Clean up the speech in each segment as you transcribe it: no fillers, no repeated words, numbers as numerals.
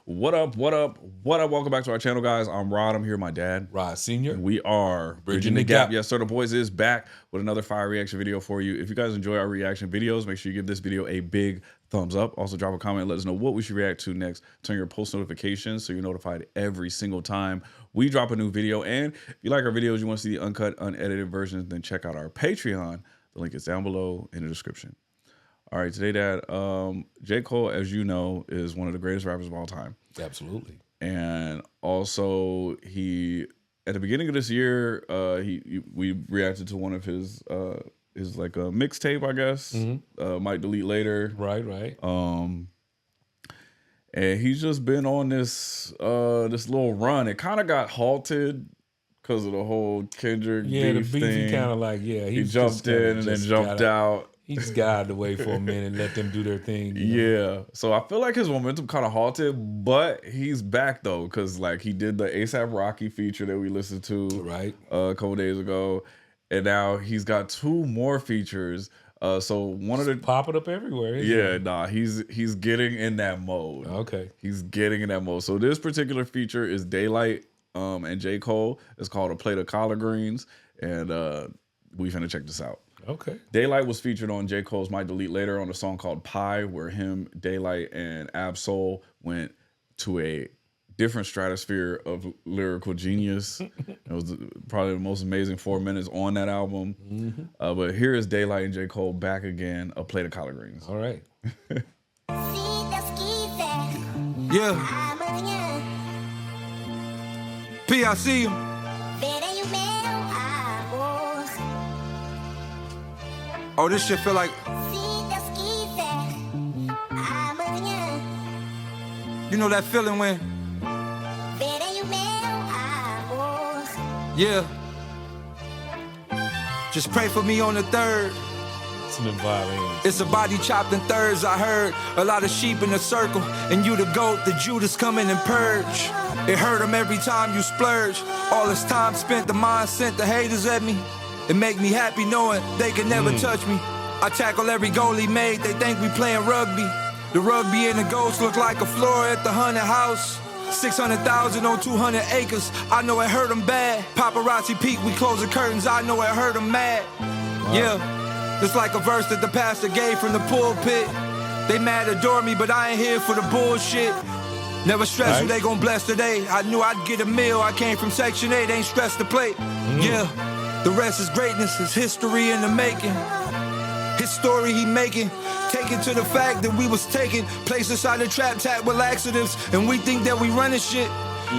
What up? What up? What up? Welcome back to our channel, guys. I'm Rod. I'm here with my dad, Rod Sr. And we are Bridging the Gap. Yes, sir. The boys is back with another fire reaction video for you. If you guys enjoy our reaction videos, make sure you give this video a big thumbs up. Also, drop a comment and let us know what we should react to next. Turn your post notifications so you're notified every single time we drop a new video. And if you like our videos, you want to see the uncut, unedited versions, then check out our Patreon. The link is down below in the description. All right, today, Dad, J. Cole, as you know, is one of the greatest rappers of all time. Absolutely. And also, at the beginning of this year, we reacted to one of his like a mixtape, I guess. Might delete later. Right. And he's just been on this little run. It kind of got halted because of the whole Kendrick beef the beef. thing. He kind of like he jumped in and then jumped out. He just got away for a minute and let them do their thing. Yeah. So I feel like his momentum kind of halted, but he's back though, because like he did the A$AP Rocky feature that we listened to a couple days ago, and now he's got 2 more features. So one of the popping up everywhere. He's getting in that mode. Okay. He's getting in that mode. So this particular feature is Daylyt and J. Cole. It's called A Plate of Collard Greens, and we finna check this out. Okay. Daylyt was featured on J. Cole's Might Delete Later on a song called Pie, where him, Daylyt, and Ab-Soul went to a different stratosphere of lyrical genius. It was probably the most amazing 4 minutes on that album. But here is Daylyt and J. Cole back again, A Plate of Collard Greens. All right. Yeah. P, I see you. Oh, this shit feel like. You know that feeling when. Yeah. Just pray for me on the 3rd. It's a body chopped in thirds. I heard a lot of sheep in a circle, and you the goat, the Judas coming and purge. It hurt them every time you splurge. All this time spent, the mind sent the haters at me. It make me happy knowing they can never touch me. I tackle every goal he made, they think we playing rugby. The rugby and the ghost look like a floor at the 100 house. 600,000 on 200 acres, I know it hurt them bad. Paparazzi peek, we close the curtains, I know it hurt them mad. Yeah, it's like a verse that the pastor gave from the pulpit. They mad adore me, but I ain't here for the bullshit. Never stress who they gon' bless today. I knew I'd get a meal, I came from Section 8, ain't stressed the plate. Yeah, the rest is greatness, it's history in the making. His story he making, taken to the fact that we was taking place inside the trap tap with laxatives, and we think that we running shit.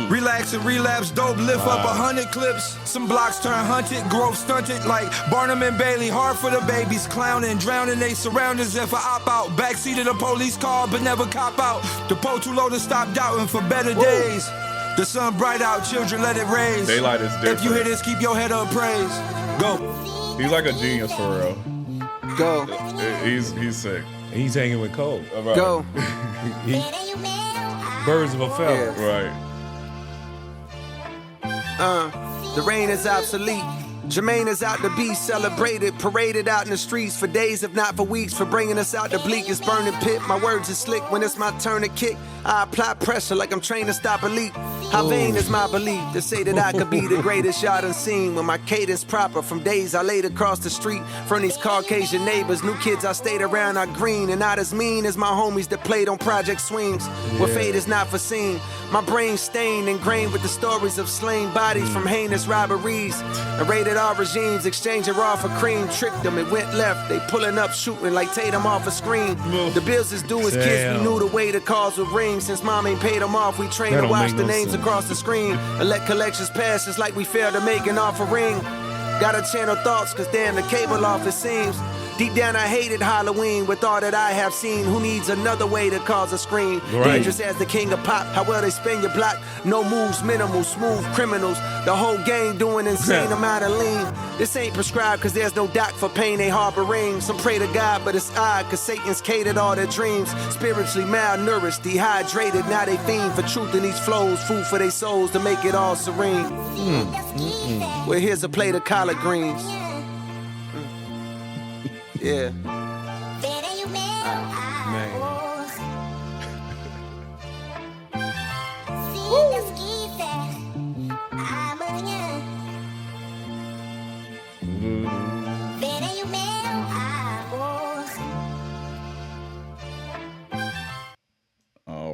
Relax and relapse, dope, lift up 100 clips. Some blocks turn hunted, growth stunted like Barnum and Bailey. Hard for the babies, clowning, drowning they surroundings. If I op out, backseat of the police car, but never cop out. The pole too low to stop doubting for better days. The sun bright out, children let it raise. Daylyt is different. If you hear this, keep your head up, praise. Go. He's like a genius for real. Go. He's sick. He's hanging with Cole. Right. Go. Birds of a feather. Right. The rain is obsolete. Jermaine is out to be celebrated, paraded out in the streets for days, if not for weeks, for bringing us out the bleakest burning pit. My words are slick when it's my turn to kick. I apply pressure like I'm trained to stop a leak. How vain is my belief to say that I could be the greatest y'all done seen, when my cadence proper from days I laid across the street from these Caucasian neighbors. New kids I stayed around are green and not as mean as my homies that played on Project Swings, where fate is not foreseen. My brain stained, ingrained with the stories of slain bodies from heinous robberies and rated R regimes, exchanging raw for cream. Tricked them, it went left. They pulling up, shooting like Tatum off a screen. The bills is due as kids, we knew the way the calls would ring. Since mom ain't paid them off, we trained to watch the names across the screen and let collections pass just like we failed to make an offering. Gotta channel thoughts, cause damn, the cable off it seems. Deep down I hated Halloween with all that I have seen. Who needs another way to cause a scream? Dangerous as the king of pop, how well they spin your block. No moves, minimal, smooth criminals. The whole gang doing insane amount of lean. This ain't prescribed cause there's no doc for pain they harboring. Some pray to God but it's odd cause Satan's catered all their dreams. Spiritually malnourished, dehydrated, now they fiend for truth in these flows. Food for their souls to make it all serene. Well, here's a plate of collard greens. Yeah. Man.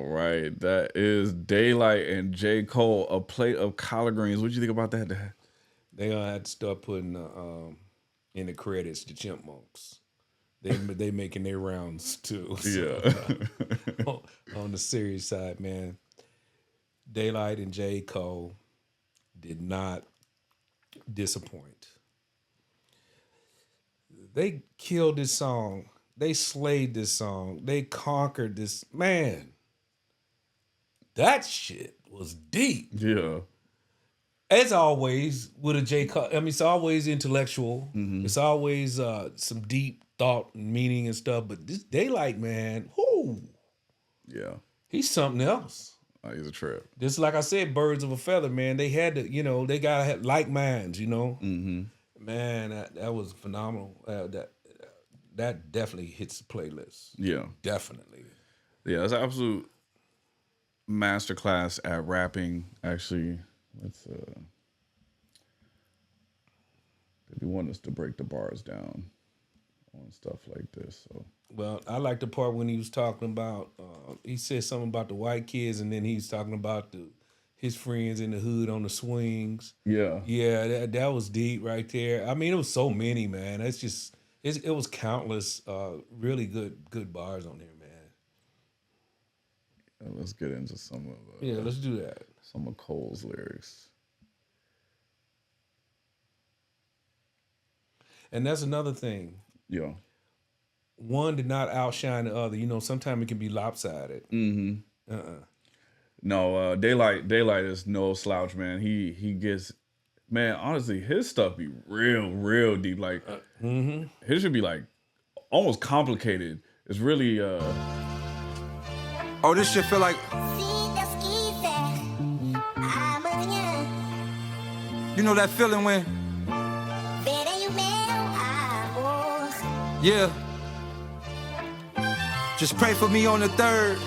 right. That is Daylyt and J. Cole, A Plate of Collard Greens. What do you think about that, Dad? They gonna have to start putting in the credits the Chipmunks. They making their rounds too. So, Yeah. on the serious side, man, Daylyt and J. Cole did not disappoint. They killed this song. They slayed this song. They conquered this. Man, that shit was deep. Yeah. As always, with a J. Cole, I mean, it's always intellectual. It's always some deep thought and meaning and stuff. But this Daylyt, man, whoo, Yeah. he's something else. He's a trip. Just like I said, birds of a feather, man. They had to, they gotta have like minds, Man, that was phenomenal. That definitely hits the playlist. Yeah. Definitely. Yeah, it's an absolute masterclass at rapping. Actually, let's they want us to break the bars down on stuff like this. So Well, I like the part when he was talking about, he said something about the white kids, and then he's talking about his friends in the hood on the swings. yeah. Yeah, that was deep right there. I mean, it was so many, man. It's just, it was countless really good bars on there, man. Let's get into some of Yeah, let's do that. some of Cole's lyrics. And that's another thing. Yeah. One did not outshine the other. Sometimes it can be lopsided. Mm-hmm. No, Daylyt is no slouch, man. He gets, man, honestly, his stuff be real deep. Like his should be like almost complicated. It's really Oh, this shit feel like. You know that feeling when. Yeah. Just pray for me on the 3rd.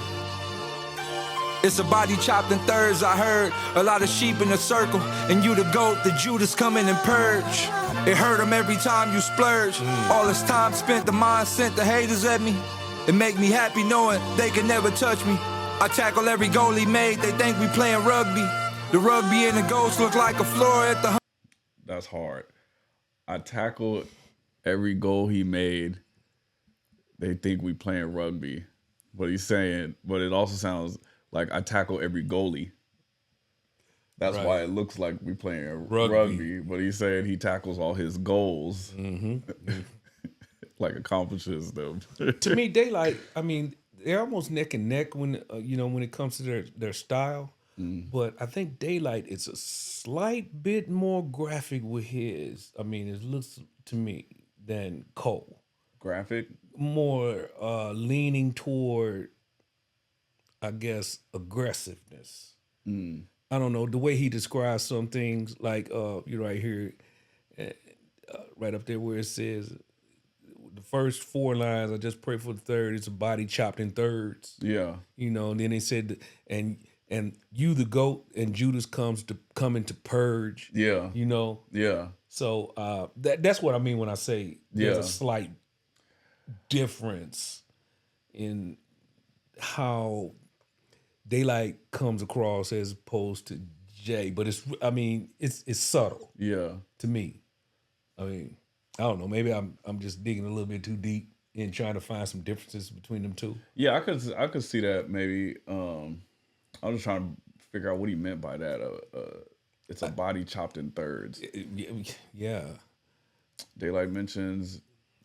It's a body chopped in thirds, I heard. A lot of sheep in a circle, and you the goat, the Judas come in and purge. It hurt them every time you splurge. All this time spent, the mind sent the haters at me. It make me happy knowing they can never touch me. I tackle every goal he made, they think we playing rugby. The rugby and the goals look like a floor at the... That's hard. I tackled every goal he made. They think we playing rugby. But he's saying, but it also sounds like I tackle every goalie. That's Right. why it looks like we playing rugby. But he's saying he tackles all his goals. Like accomplishes them. To me, Daylyt, I mean, they're almost neck and neck when when it comes to their style. But I think Daylyt is a slight bit more graphic with his. I mean, it looks to me than Cole. Graphic? More leaning toward, I guess, aggressiveness. I don't know, the way he describes some things, like you right here, right up there where it says, the first 4 lines, I just pray for the 3rd, it's a body chopped in thirds. Yeah. And then they said, and you the goat, and Judas coming to purge. Yeah. Yeah. So that's what I mean when I say there's Yeah. a slight difference in how Daylyt comes across as opposed to Jay, but it's subtle. Yeah. To me. I mean, I don't know. Maybe I'm just digging a little bit too deep in trying to find some differences between them two. Yeah, I could see that maybe. I was just trying to figure out what he meant by that. It's a body chopped in thirds. Yeah. Daylyt mentions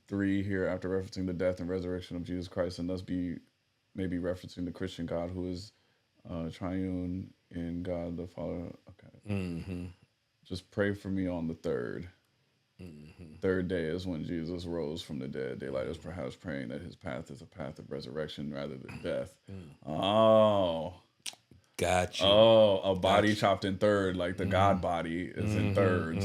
3 here after referencing the death and resurrection of Jesus Christ, and thus maybe referencing the Christian God who is triune in God the Father. Okay. Just pray for me on the 3rd. 3rd day is when Jesus rose from the dead. Daylyt is perhaps praying that his path is a path of resurrection rather than death. Oh. Gotcha. Oh, a body chopped in 3rd, like the God body is in thirds.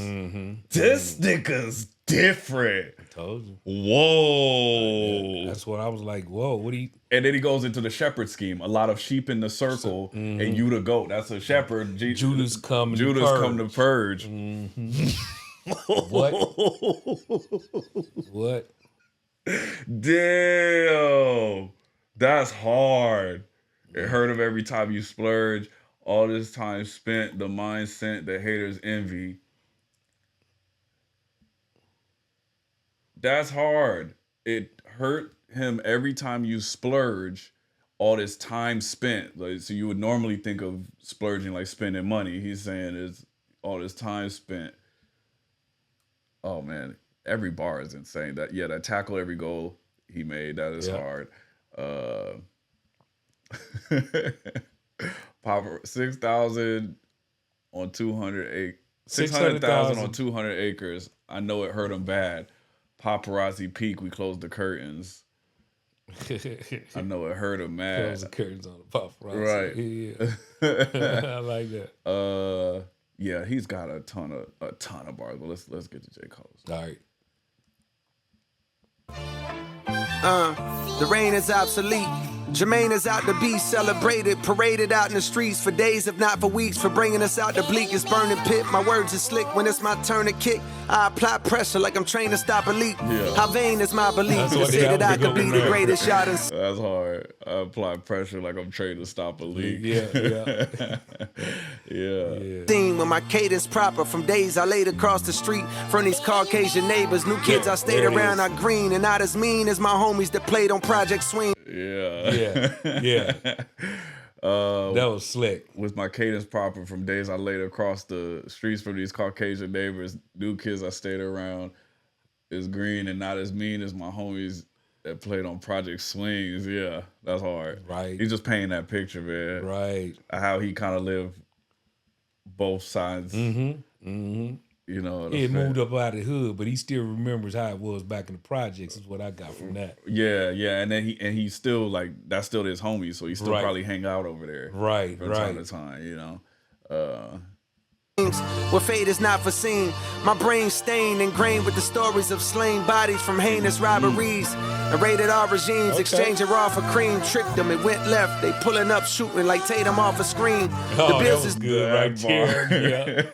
This nigga's different. I told you. Whoa. That's what I was like, whoa, what do you... And then he goes into the shepherd scheme. A lot of sheep in the circle, and you the goat. That's a shepherd. Judas come to purge. What? What? Damn. That's hard. It hurt him every time you splurge. All this time spent, the mind sent, the haters envy. That's hard. It hurt him every time you splurge. All this time spent. Like, so you would normally think of splurging like spending money. He's saying it's all this time spent. Oh man, every bar is insane. That tackle every goal he made, that is hard. Papa 6,000 on 200 600,000 on 200 acres. I know it hurt him bad. Paparazzi peak, we closed the curtains. I know it hurt him mad. Close the curtains on the paparazzi. Right. Yeah. I like that. Yeah, he's got a ton of bars, but let's get to J. Cole's. All right. The reign is obsolete. Jermaine is out to be celebrated, paraded out in the streets for days, if not for weeks, for bringing us out the bleakest burning pit. My words are slick when it's my turn to kick. I apply pressure like I'm trained to stop a leak. Yeah. How vain is my belief to say that I could be the greatest shot in... That's hard. I apply pressure like I'm trained to stop a leak. Yeah. Theme with my cadence proper from days I laid across the street from these Caucasian neighbors. New kids I stayed around are green and not as mean as my homies that played on Project Swing. That was slick. With my cadence proper from days I laid across the streets from these Caucasian neighbors, new kids I stayed around is green and not as mean as my homies that played on Project Swings. Yeah, that's hard. Right. He's just painting that picture, man. Right. How he kind of lived both sides. You know, he had moved up out of the hood, but he still remembers how it was back in the projects. Is what I got from that. Yeah, and then he's still like, that's still his homie, so he still probably hang out over there, from time to time. You know, where fate is not foreseen. My brain stained, ingrained with the stories of slain bodies from heinous robberies. And rated R regimes exchanging raw for cream. Tricked them, it went left. They pulling up, shooting like Tatum off a screen. The bills is good right there.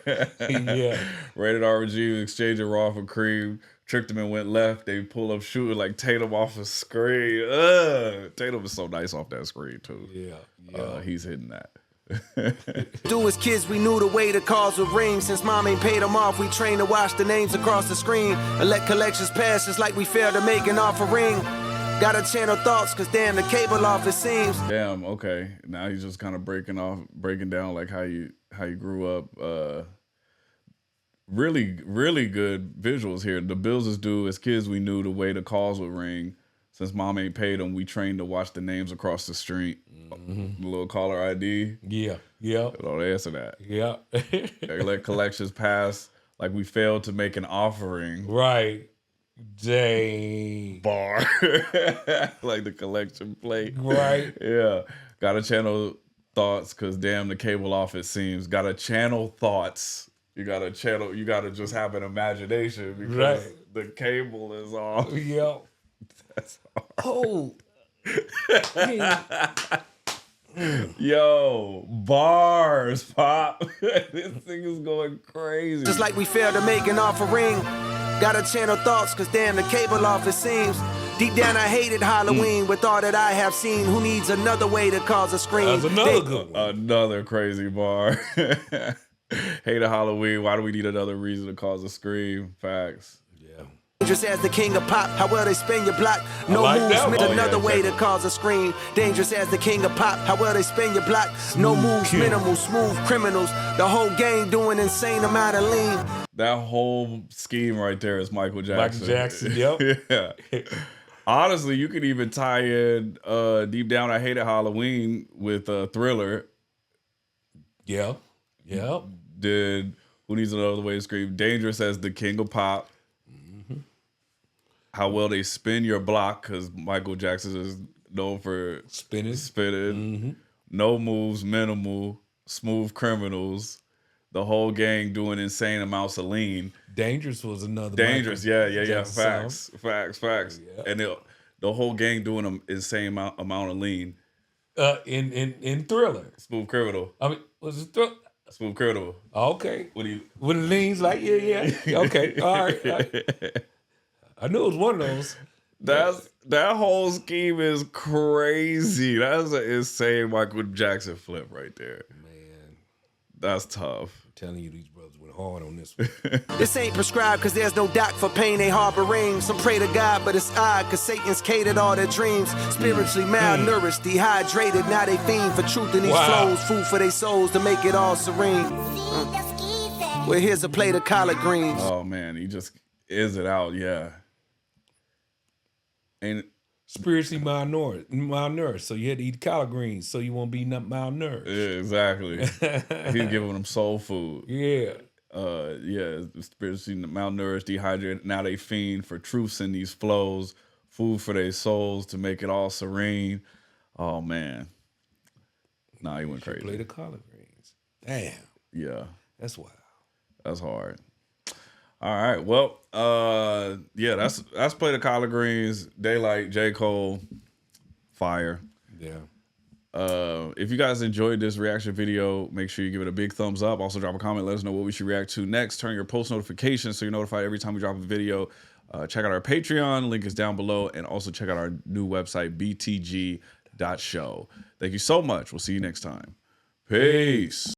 Yeah. Rated R regimes exchanging raw for cream. Tricked them and went left. They pull up shooting like Tatum off a screen. Tatum is so nice off that screen too. Yeah. He's hitting that. Do as kids, we knew the way the calls would ring. Since mom ain't paid them off, we trained to watch the names across the screen and let collections pass just like we failed to make an offering. Gotta channel thoughts, cause damn, the cable off, it seems. Damn, okay. Now he's just kind of breaking down like how you grew up. Really, really good visuals here. The bills is due. As kids, we knew the way the calls would ring. Since mom ain't paid them, we trained to watch the names across the street. The little caller ID. Yeah. Don't answer that. Yeah. They let collections pass like we failed to make an offering. Right. Dang. Bar. Like the collection plate. Right. Yeah. Gotta channel thoughts because damn, the cable off, it seems. Gotta channel thoughts. You gotta just have an imagination because the cable is off. Yeah. That's hard. Yo, bars, Pop. This thing is going crazy. Just like we failed to make an offering. Gotta channel thoughts, cause damn, the cable off, it seems. Deep down, I hated Halloween with all that I have seen. Who needs another way to cause a scream? That's another good one. Another crazy bar. Hated Halloween. Why do we need another reason to cause a scream? Facts. Dangerous as the king of pop, how well they spin your block. No moves, another way to cause a scream. Dangerous as the king of pop, how well they spin your block. No moves, minimal, smooth criminals. The whole gang doing insane amount of lean. That whole scheme right there is Michael Jackson. Michael Jackson, yep. Yeah. Honestly, you could even tie in Deep Down I Hated Halloween with Thriller. Yeah. Did Who Needs Another Way to Scream? Dangerous as the king of pop. How well they spin your block, because Michael Jackson is known for spinning. No moves, minimal, smooth criminals. The whole gang doing insane amounts of lean. Dangerous was another. Dangerous, yeah. Facts. Yeah. And the whole gang doing an insane amount of lean. In Thriller. Smooth criminal. I mean, was it Thriller? Smooth criminal. Okay. When it leans like, yeah. Okay, all right. I knew it was one of those. That whole scheme is crazy. That's an insane Michael Jackson flip right there. Man, That's tough. I'm telling you, these brothers went hard on this one. This ain't prescribed cause there's no doc for pain they harboring. Some pray to God, but it's odd cause Satan's catered all their dreams. Spiritually malnourished, dehydrated, now they fiend for truth in these flows. Food for their souls to make it all serene. Well, here's a plate of collard greens. Oh man, he just is it out, yeah. And Spiritually malnourished, so you had to eat collard greens so you won't be malnourished. yeah, exactly. He's giving them soul food. Yeah. Spiritually malnourished, dehydrated. Now they fiend for truths in these flows, food for their souls to make it all serene. Oh man. Nah, he went crazy. Play the collard greens. Damn. Yeah. That's wild. That's hard. All right. Well, that's Play the Collard Greens, Daylyt, J. Cole, fire. Yeah. If you guys enjoyed this reaction video, make sure you give it a big thumbs up. Also drop a comment, let us know what we should react to next. Turn your post notifications so you're notified every time we drop a video. Check out our Patreon, link is down below, and also check out our new website, btg.show. Thank you so much. We'll see you next time. Peace.